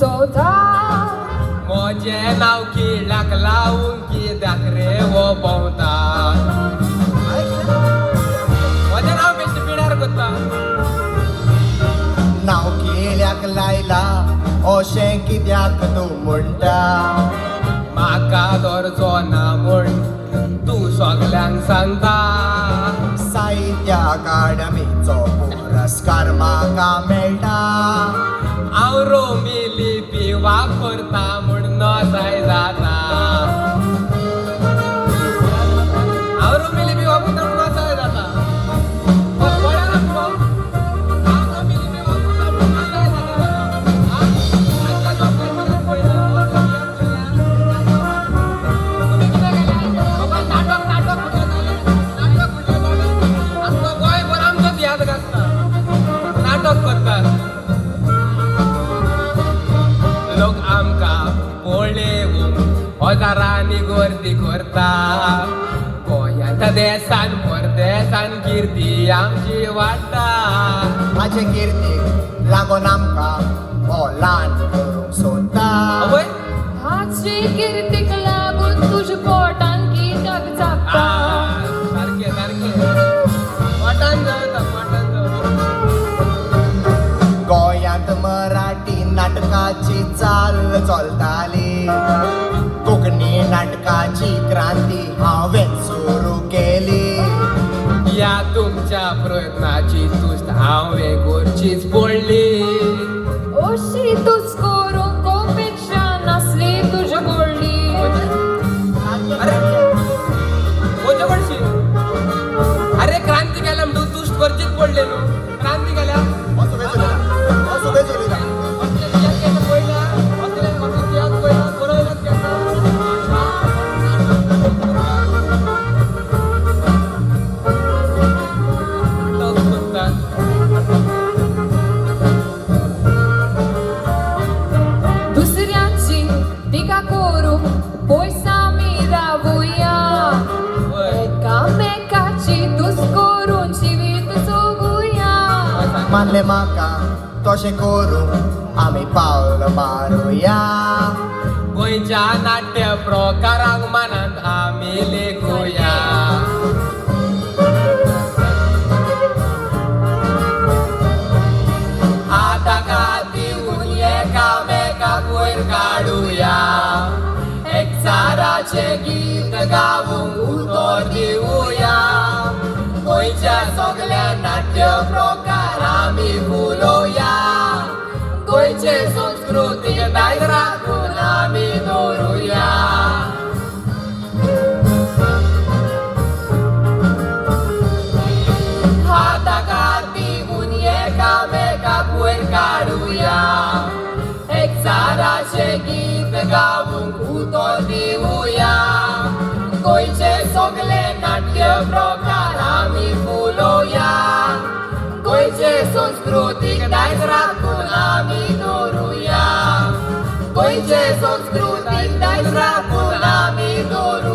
चौथा मोजे नाव किळाक लावून कित्याक रे वो भोंवता मोजे नाव बेश्टे पिड्यार कोत्ता नाव केल्याक लायला अशें कित्याक तूं म्हणटा म्हाका धरचो ना म्हूण तूं सगल्यांक सांगता साहित्य अकादमीचो पुरस्कार म्हाका मेळटा हांव रोमी लिपी वापरता म्हूण नजाय जाता हांव रोमी लिपी वापरता म्हूण नजाय जाता नाटक करतात लोक आमकां पळोवन हजारांनी गर्दी करता गोंयांत देसान परदेसान किर्ती आमची वाडटा हाचे किर्तीक लागून आमकां हो ल्हान करूंक सोदता आवय हाची किर्तीक लागून तुज्या पोटान कित्याक जागता सारकें सारकें पोटान जळटा पोटान जळटा गोंयांत मराठी नाटकाची चाल चलताली कोंकणी नाटकाची क्रांती हांवें सुरू केली या तुमच्या प्रयत्नाची तुस्त हांवें करचीच पडली अशी तूच करूंक अपेक्षा नासली तुज्या कडली अरे कोणच्या पडशी अरे क्रांती केल्या म्हणून तुस्त करचीच पडले न्हू क्रांती केल्या असो बेजोरिता दुसऱ्यांची टिका करूंक पयस आमी रावुया एकामेकाची तुस करून जिवीत जगुया मानलें म्हाका तशें करूंक आमी पावल मारुया गोंयच्या नाट्य प्रकारांक मानांत आमी लेखुया हाताक हात दिवून एकामेकाक वयर काडुया एकचाराचें गीत गावूंक उतर दिवुया गोंयच्या सगळ्या नाट्य प्रकार आमी उलोवया गोंयचे संस्कृतीक दायज राखून आमी दवरुया हाताक हात दिवून एकामेकाक वयर काडुया एकचाराचें गीत गावूंक उतर दिवुया गोंयचे सगळे नाट्य प्रकार आमी उलोवया गोंयचे संस्कृतीक दायज राखून आमी दवरुया गोंयचे संस्कृतीक दायज राखून आमी दवरुया